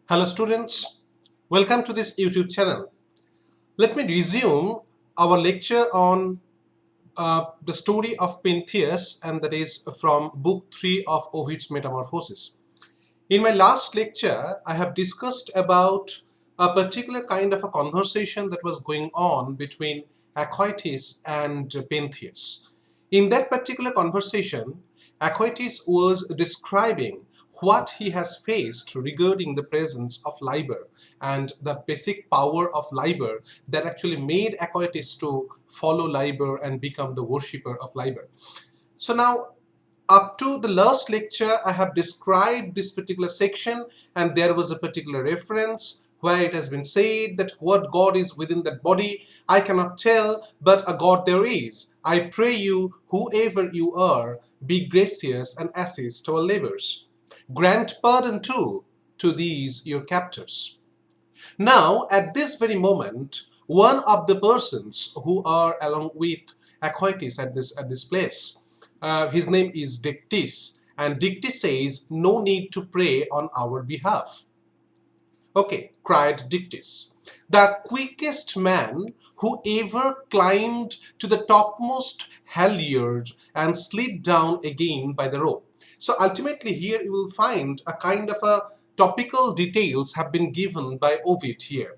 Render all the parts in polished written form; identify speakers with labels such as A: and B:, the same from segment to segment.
A: Hello students, welcome to this YouTube channel. Let me resume our lecture on the story of Pentheus, and that is from book 3 of Ovid's Metamorphoses. In my last lecture, I have discussed about a particular kind of a conversation that was going on between Acoites and Pentheus. In that particular conversation, Acoites was describing what he has faced regarding the presence of Liber and the basic power of Liber that actually made Acoites to follow Liber and become the worshipper of Liber. So now, up to the last lecture, I have described this particular section, and there was a particular reference where it has been said that what God is within that body, I cannot tell, but a God there is. I pray you, whoever you are, be gracious and assist our labors. Grant pardon too to these your captors. Now, at this very moment, one of the persons who are along with Acoites at this place, his name is Dictys, and Dictys says, "No need to pray on our behalf." Okay, cried Dictys, "the quickest man who ever climbed to the topmost halyard and slid down again by the rope." So ultimately here you will find a kind of a topical details have been given by Ovid here.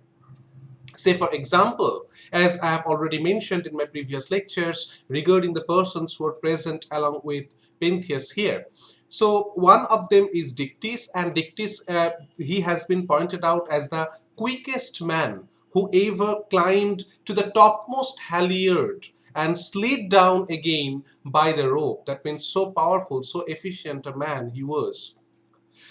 A: Say for example, as I have already mentioned in my previous lectures regarding the persons who are present along with Pentheus here. So one of them is Dictys, and Dictys, he has been pointed out as the quickest man who ever climbed to the topmost halyard and slid down again by the rope. That means so powerful, so efficient a man he was.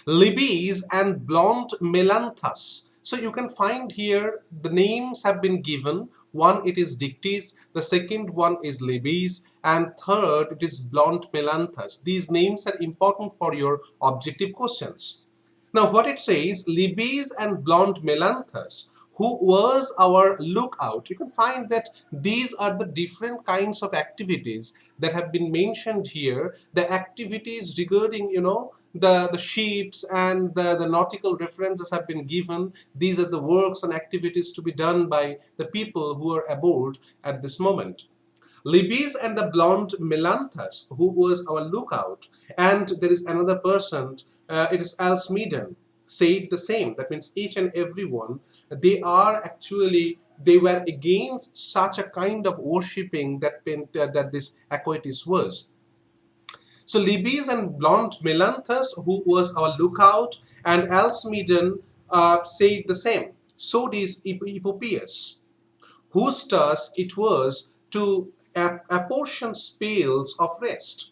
A: Libes and blonde Melanthus. So you can find here the names have been given. One, it is Dictys, the second one is Libes, and third it is blonde Melanthus. These names are important for your objective questions. Now what it says, Libes and blonde Melanthus, who was our lookout. You can find that these are the different kinds of activities that have been mentioned here. The activities regarding, the ships and the nautical references have been given. These are the works and activities to be done by the people who are aboard at this moment. Libes and the blonde Melanthus, who was our lookout, and there is another person, it is Alcmedon, said the same. That means each and every one, they were against such a kind of worshipping that this Acoites was. So Libes and blonde Melanthus, who was our lookout, and Alcmedon said the same. So did Hippopius, whose task it was to apportion spells of rest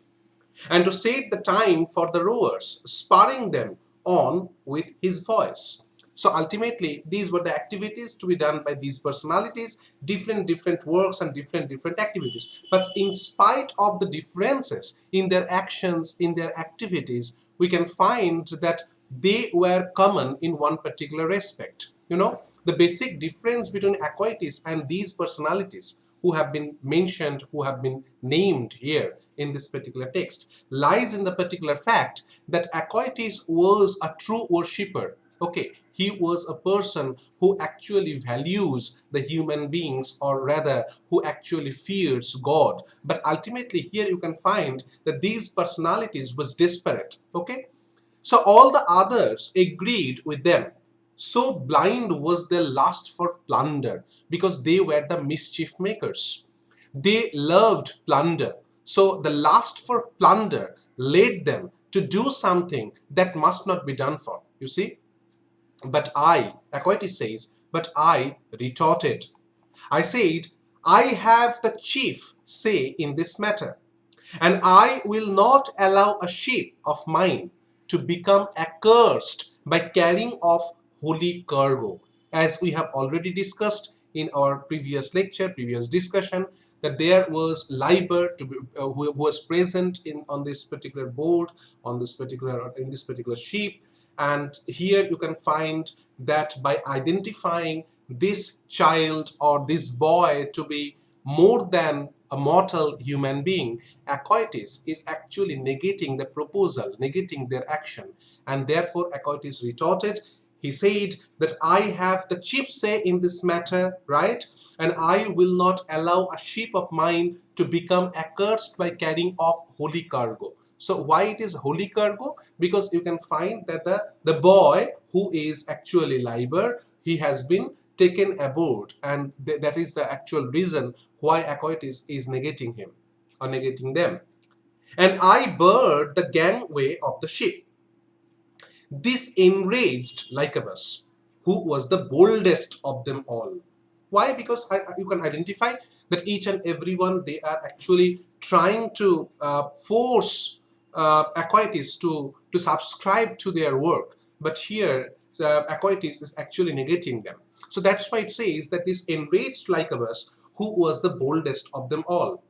A: and to set the time for the rowers, spurring them on with his voice. So ultimately, these were the activities to be done by these personalities, different works and different activities. But in spite of the differences in their actions, in their activities, we can find that they were common in one particular respect. The basic difference between Acoites and these personalities who have been mentioned, who have been named here in this particular text, lies in the particular fact that Acoites was a true worshipper. Okay, he was a person who actually values the human beings, or rather who actually fears God. But ultimately here you can find that these personalities was desperate. Okay, so all the others agreed with them. So blind was their lust for plunder, because they were the mischief makers. They loved plunder. So the lust for plunder led them to do something that must not be done for. You see? But I, Acoites says, but I retorted. I said, I have the chief say in this matter, and I will not allow a ship of mine to become accursed by carrying off holy cargo. As we have already discussed in our previous lecture, previous discussion, that there was Liber who was present on this particular boat, in this particular ship, and here you can find that by identifying this child or this boy to be more than a mortal human being, Acoites is actually negating the proposal, negating their action, and therefore Acoites retorted. He said that I have the chief say in this matter, right? And I will not allow a ship of mine to become accursed by carrying off holy cargo. So why it is holy cargo? Because you can find that the boy who is actually Liber, he has been taken aboard, and that is the actual reason why Acoetes is negating him or negating them. And I barred the gangway of the ship. This enraged Lycabas, who was the boldest of them all. Why? Because you can identify that each and every one, they are actually trying to force Acoetes to subscribe to their work. But here, Acoetes is actually negating them. So that's why it says that this enraged Lycabas, who was the boldest of them all.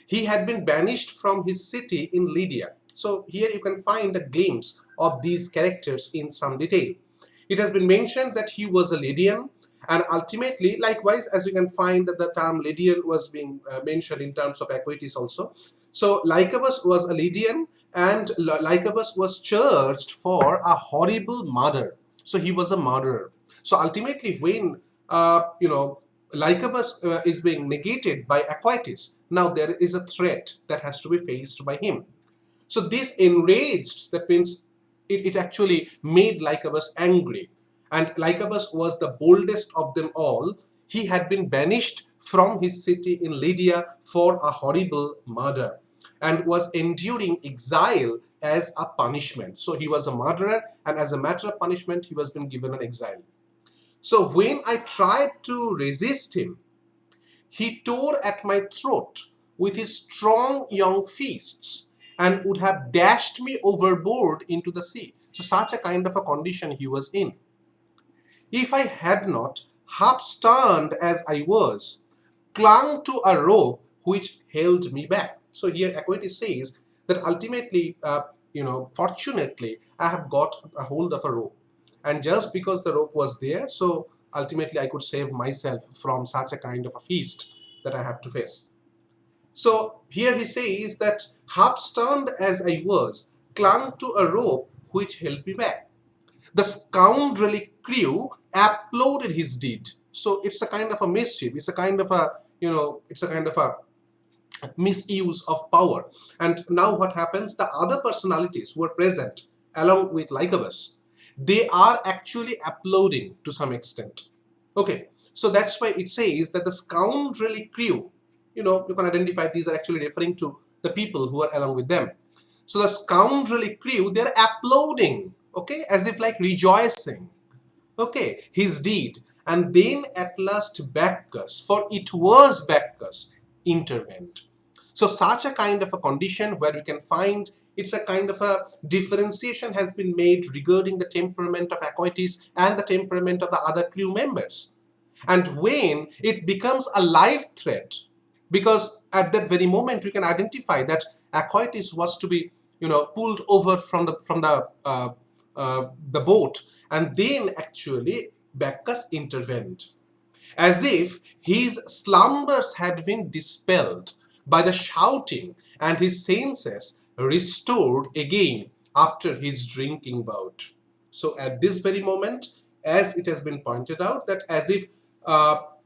A: He had been banished from his city in Lydia. So here you can find a glimpse of these characters in some detail. It has been mentioned that he was a Lydian, and ultimately, likewise, as you can find that the term Lydian was being mentioned in terms of Acoetes also. So Lycabas was a Lydian, and Lycabas was charged for a horrible murder. So he was a murderer. So ultimately, when Lycabas is being negated by Acoetes, now there is a threat that has to be faced by him. So this enraged, that means it actually made Lycabas angry. And Lycabas was the boldest of them all. He had been banished from his city in Lydia for a horrible murder and was enduring exile as a punishment. So he was a murderer, and as a matter of punishment, he was being given an exile. So when I tried to resist him, he tore at my throat with his strong young fists and would have dashed me overboard into the sea. So such a kind of a condition he was in. If I had not, half stunned as I was, clung to a rope which held me back. So here Acoetes says that ultimately, fortunately, I have got a hold of a rope. And just because the rope was there, so ultimately I could save myself from such a kind of a feast that I have to face. So here he says that half stunned as I was, clung to a rope which held me back. The scoundrelly crew applauded his deed. So it's a kind of a mischief. It's a kind of a, it's a kind of a misuse of power. And now what happens? The other personalities who are present along with Lycabas, they are actually applauding to some extent. Okay, so that's why it says that the scoundrelly crew, you can identify these are actually referring to the people who are along with them. So the scoundrelly crew, they're applauding, okay, as if like rejoicing, okay, his deed. And then at last Bacchus, for it was Bacchus, intervened. So such a kind of a condition where we can find it's a kind of a differentiation has been made regarding the temperament of Acoetes and the temperament of the other crew members. And when it becomes a life threat, because at that very moment we can identify that Acoetes was to be, pulled over from the boat, and then actually Bacchus intervened, as if his slumbers had been dispelled by the shouting and his senses restored again after his drinking bout. So at this very moment, as it has been pointed out, that as if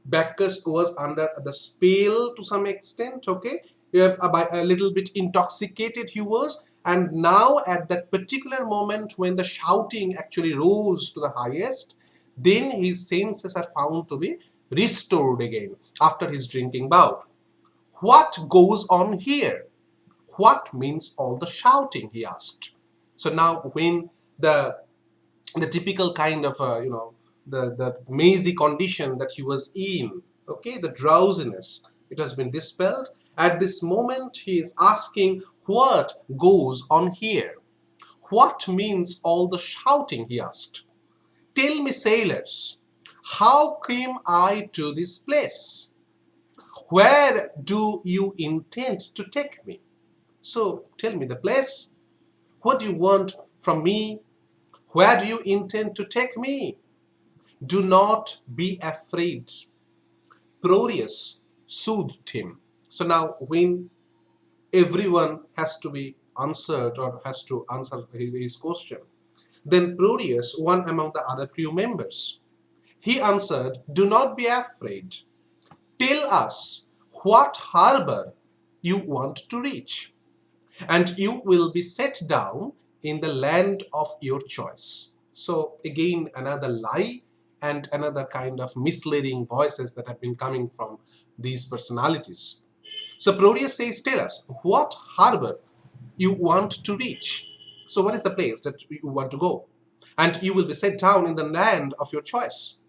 A: Bacchus was under the spell to some extent, okay, by a little bit intoxicated he was, and now at that particular moment when the shouting actually rose to the highest, then his senses are found to be restored again after his drinking bout. What goes on here? What means all the shouting? He asked. So now when the typical kind of the mazy condition that he was in, okay, the drowsiness, it has been dispelled. At this moment he is asking, what goes on here? What means all the shouting? He asked. Tell me, sailors, how came I to this place? Where do you intend to take me? So tell me the place. What do you want from me? Where do you intend to take me? Do not be afraid. Proteus soothed him. So now when everyone has to be answered or has to answer his question, Then Proteus, one among the other crew members, he answered, "Do not be afraid. Tell us what harbor you want to reach, and you will be set down in the land of your choice." So again, another lie and another kind of misleading voices that have been coming from these personalities. So Proteus says, "Tell us what harbor you want to reach." So what is the place that you want to go? "And you will be set down in the land of your choice.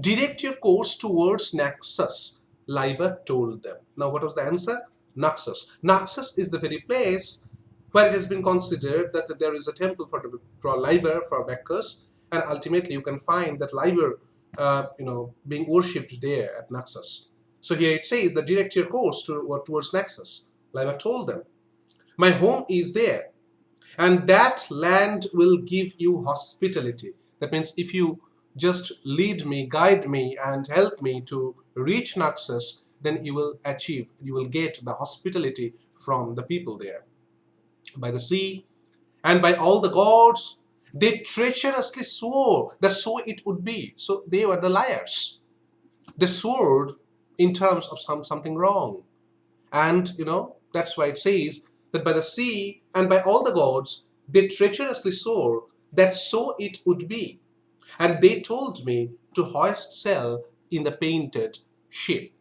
A: Direct your course towards Naxos," Liber told them. Now what was the answer? Naxos. Naxos is the very place where it has been considered that there is a temple for Liber, for Bacchus, and ultimately you can find that Liber being worshipped there at Naxos. So here it says that direct your course towards Naxos. Liber told them, "My home is there, and that land will give you hospitality." That means if you just lead me, guide me, and help me to reach Naxos, then you will get the hospitality from the people there. "By the sea and by all the gods, they treacherously swore that so it would be." So they were the liars. They swore in terms of something wrong. And that's why it says that by the sea and by all the gods, they treacherously swore that so it would be. And they told me to hoist sail in the painted ship.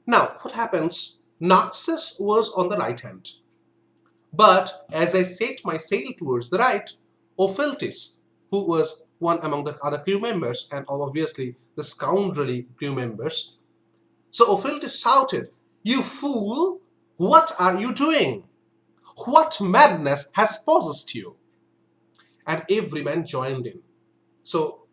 A: Now, what happens? Naxos was on the right hand. But as I set my sail towards the right, Opheltis, who was one among the other crew members, and obviously the scoundrelly crew members, so Opheltis shouted, "You fool! What are you doing? What madness has possessed you?" And every man joined in. So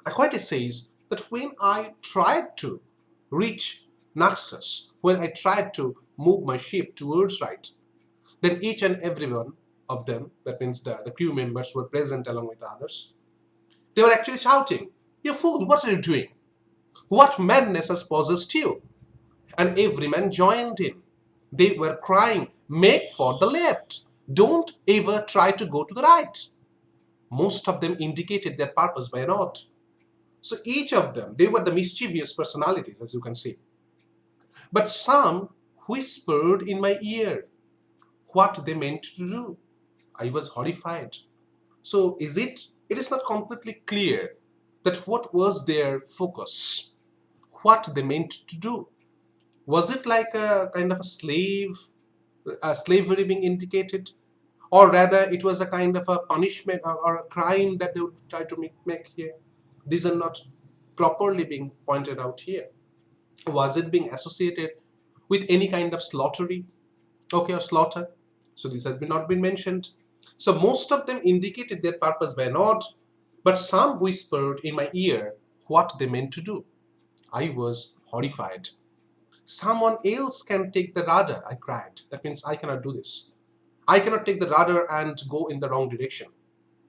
A: Aquatius says that when I tried to reach Naxos, when I tried to move my ship towards right, then each and every one of them, that means the crew members who were present along with the others, they were actually shouting, "You fool, what are you doing? What madness has possessed you?" And every man joined in. They were crying, "Make for the left. Don't ever try to go to the right." Most of them indicated their purpose by a nod. So each of them, they were the mischievous personalities, as you can see. But some whispered in my ear what they meant to do. I was horrified. So it is not completely clear that what was their focus, what they meant to do. Was it like a kind of a slavery being indicated? Or rather, it was a kind of a punishment or a crime that they would try to make here? These are not properly being pointed out here. Was it being associated with any kind of slaughtery? Okay, or slaughter? So this has not been mentioned. So most of them indicated their purpose by a nod, but some whispered in my ear what they meant to do. I was horrified. "Someone else can take the rudder," I cried. That means I cannot do this. I cannot take the rudder and go in the wrong direction.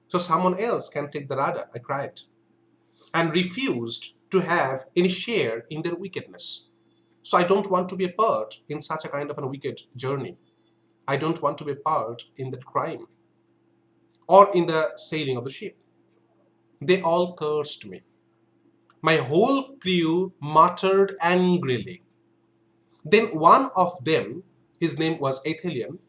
A: So someone else can take the rudder, I cried, and refused to have any share in their wickedness. So I don't want to be a part in such a kind of a wicked journey. I don't want to be a part in that crime or in the sailing of the ship. They all cursed me. My whole crew muttered angrily. Then one of them, his name was Athelian,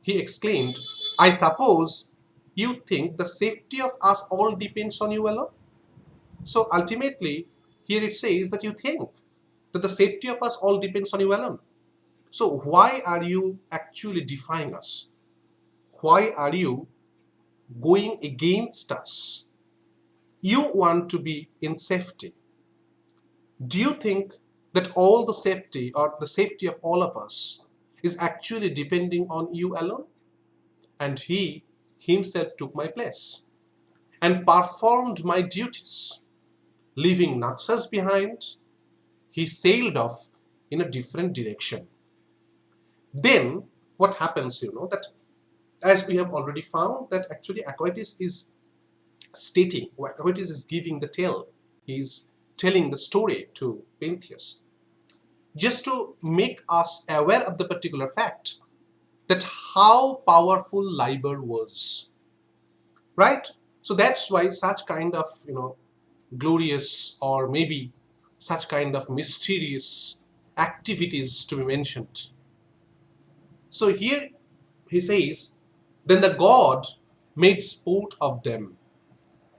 A: he exclaimed, "I suppose you think the safety of us all depends on you alone?" So ultimately, here it says that you think that the safety of us all depends on you alone. So why are you actually defying us? Why are you going against us? You want to be in safety. Do you think that all the safety or the safety of all of us is actually depending on you alone? And he himself took my place and performed my duties. Leaving Naxos behind, he sailed off in a different direction. Then what happens, that as we have already found that actually Aquatius is stating, Aquatius is giving the tale. He's telling the story to Pentheus just to make us aware of the particular fact that how powerful Liber was. right? So that's why such kind of, glorious or maybe such kind of mysterious activities to be mentioned. So here he says, then the god made sport of them,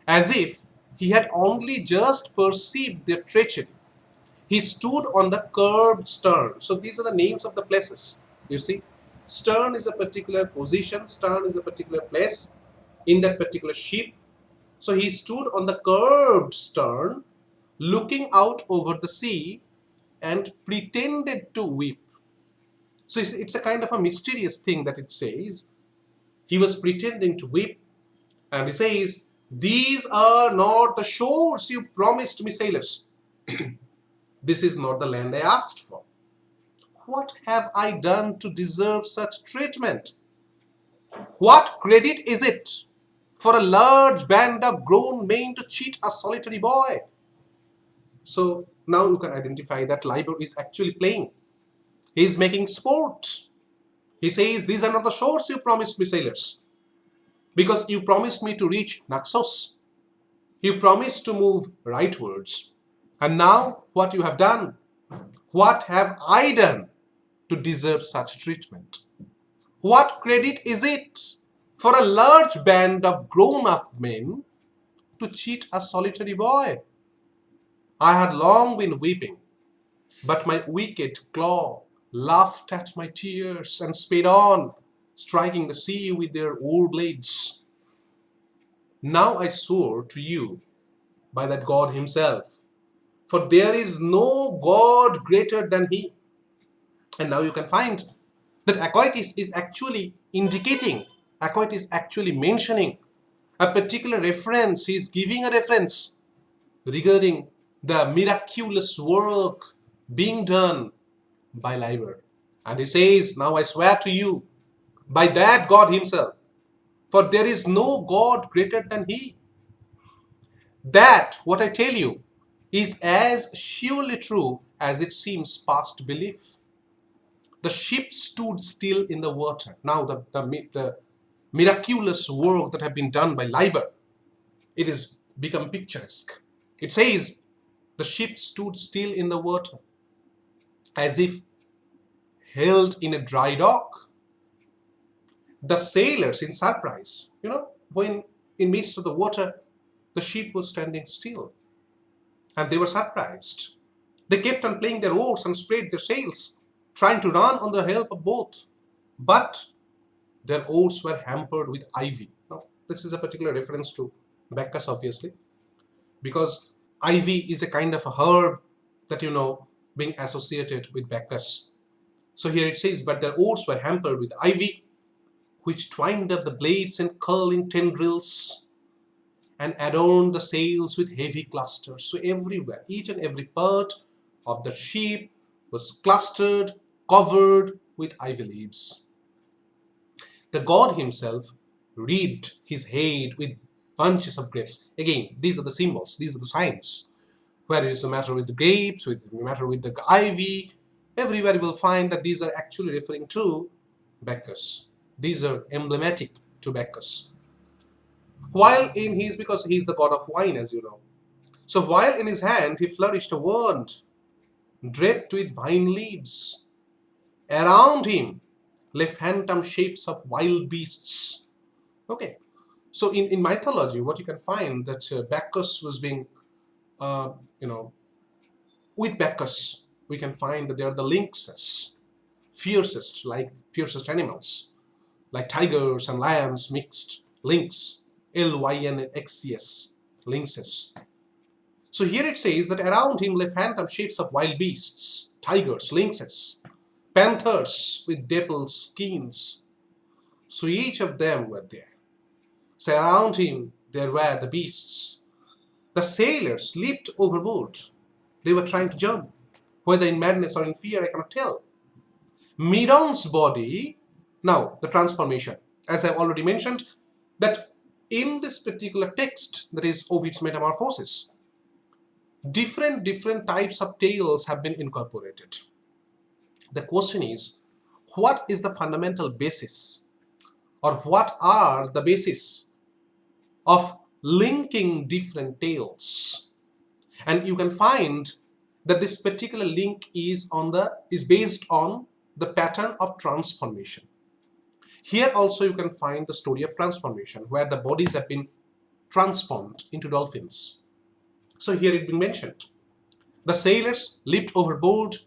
A: as if he had only just perceived their treachery. He stood on the curved stern. So these are the names of the places. You see, stern is a particular position, stern is a particular place in that particular ship. So he stood on the curved stern, looking out over the sea, and pretended to weep. So it's a kind of a mysterious thing that it says. He was pretending to weep, and he says, "These are not the shores you promised me, sailors. This is not the land I asked for. What have I done to deserve such treatment? What credit is it for a large band of grown men to cheat a solitary boy?" So now you can identify that Liber is actually playing. He is making sport. He says, "These are not the shores you promised me, sailors, because you promised me to reach Naxos. You promised to move rightwards. And now what you have done? What have I done to deserve such treatment? What credit is it for a large band of grown-up men to cheat a solitary boy? I had long been weeping, but my wicked claw laughed at my tears and sped on, striking the sea with their oar blades. Now I swore to you by that God himself, for there is no God greater than he." And now you can find that Acoitis is actually indicating, Acoitis is actually mentioning a particular reference. He is giving a reference regarding the miraculous work being done by Liber. And he says, "Now I swear to you by that God himself, for there is no God greater than he, that what I tell you is as surely true as it seems past belief. The ship stood still in the water." Now the miraculous work that have been done by Liber, it is become picturesque. It says, the ship stood still in the water, as if held in a dry dock. The sailors in surprise, when in midst of the water, the ship was standing still, and they were surprised. They kept on playing their oars and spread their sails, trying to run on the help of both. But their oars were hampered with ivy. Now, this is a particular reference to Bacchus, obviously, because ivy is a kind of a herb that being associated with Bacchus. So here it says, "But their oars were hampered with ivy, which twined up the blades in curling tendrils and adorned the sails with heavy clusters." So everywhere, each and every part of the ship was clustered, covered with ivy leaves. The god himself wreathed his head with bunches of grapes. Again, these are the symbols, these are the signs. Where it is the matter with the grapes, with the matter with the ivy, everywhere you will find that these are actually referring to Bacchus. These are emblematic to Bacchus. While in his, because he is the god of wine, as you know. So while in his hand he flourished a wand draped with vine leaves. Around him lay phantom shapes of wild beasts. Okay, so in mythology, what you can find that Bacchus was being, uh, you know, with Bacchus, we can find that they are the lynxes, fiercest animals, like tigers and lions mixed, lynx, Lynxes, lynxes. So here it says that around him lay phantom shapes of wild beasts, tigers, lynxes, panthers with dappled skins. So each of them were there. So around him there were the beasts. The sailors leaped overboard. They were trying to jump. Whether in madness or in fear, I cannot tell. Medon's body, now the transformation. As I've already mentioned, that in this particular text, that is Ovid's Metamorphoses, different types of tales have been incorporated. The question is, what is the fundamental basis, or what are the basis of linking different tales. And you can find that this particular link is based on the pattern of transformation. Here also you can find the story of transformation, where the bodies have been transformed into dolphins. So here it been mentioned. The sailors leaped overboard,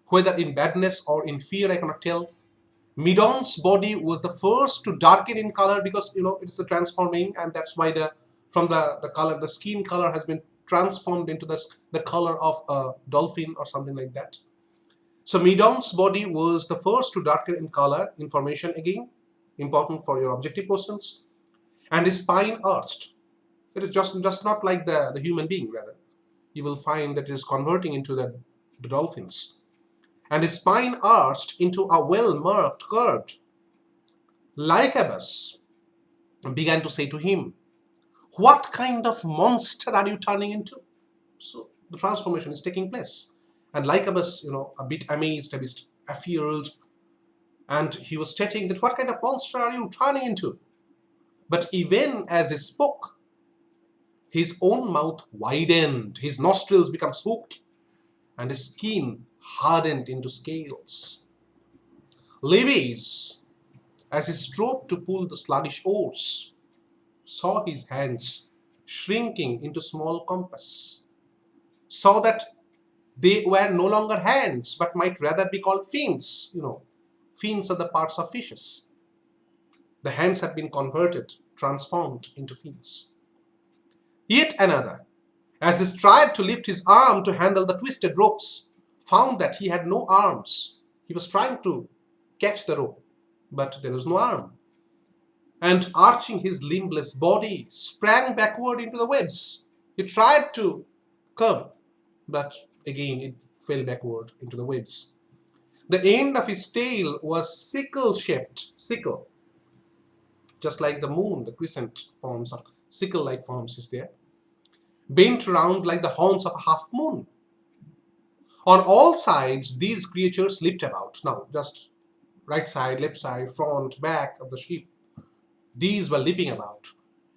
A: whether in badness or in fear, I cannot tell. Medon's body was the first to darken in color, because it's the transforming, and that's why the color, the skin color has been transformed into the color of a dolphin or something like that. So Medon's body was the first to darken in color. Information again important for your objective questions. And his spine arched. It is just not like the human being, rather. You will find that it is converting into the dolphins. And his spine arched into a well-marked curve. Lycabas began to say to him, "What kind of monster are you turning into?" So the transformation is taking place. And Lycabas, a bit amazed, a bit afeared, and he was stating that, "What kind of monster are you turning into?" But even as he spoke, his own mouth widened, his nostrils became hooked, and his skin hardened into scales. Levies, as he strove to pull the sluggish oars, saw his hands shrinking into small compass, saw that they were no longer hands, but might rather be called fins. Fins are the parts of fishes. The hands had been converted, transformed into fins. Yet another, as he tried to lift his arm to handle the twisted ropes, found that he had no arms. He was trying to catch the rope, but there was no arm. And arching his limbless body, sprang backward into the webs. He tried to come, but again it fell backward into the webs. The end of his tail was sickle-shaped, sickle. Just like the moon, the crescent forms of sickle-like forms is there. Bent round like the horns of a half-moon. On all sides, these creatures leaped about. Now, just right side, left side, front, back of the ship. These were leaping about.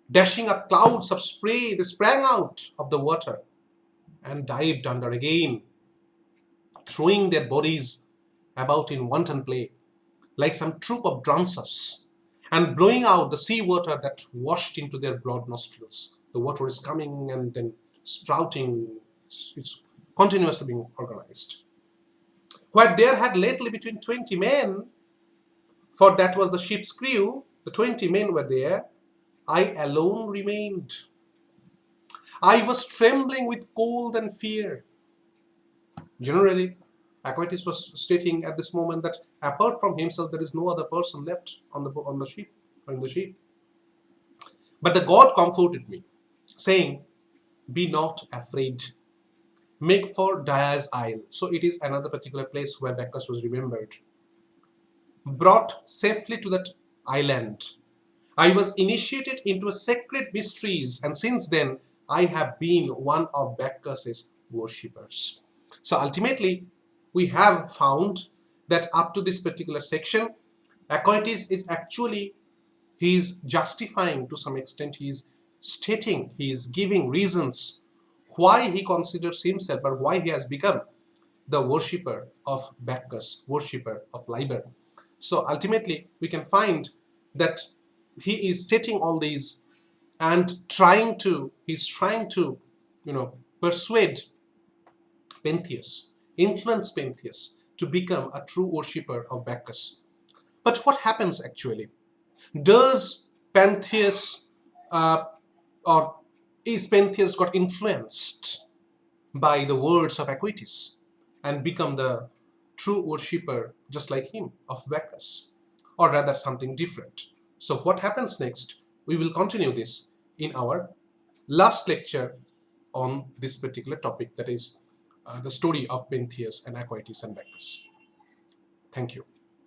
A: Dashing up clouds of spray, they sprang out of the water and dived under again, throwing their bodies about in wanton play, like some troop of dancers, and blowing out the sea water that washed into their broad nostrils. The water is coming and then sprouting. It's continuously being organized. Where there had lately between 20 men, for that was the ship's crew, the 20 men were there, I alone remained. I was trembling with cold and fear. Generally, Aquatius was stating at this moment that apart from himself, there is no other person left on the ship or in the ship. But the God comforted me, saying, "Be not afraid. Make for Dia's Isle." So it is another particular place where Bacchus was remembered. Brought safely to that island, I was initiated into sacred mysteries, and since then I have been one of Bacchus's worshippers. So ultimately, we have found that up to this particular section, Aquatius is actually, he is justifying to some extent, he is stating, he is giving reasons why he considers himself or why he has become the worshipper of Bacchus, worshipper of Liber. So ultimately, we can find that he is stating all these and he's trying to, persuade Pentheus, influence Pentheus to become a true worshipper of Bacchus. But what happens actually? Does Pentheus or is Pentheus got influenced by the words of Aquatius and become the true worshipper just like him of Bacchus, or rather something different? So what happens next? We will continue this in our last lecture on this particular topic, that is the story of Pentheus and Aquatius and Bacchus. Thank you.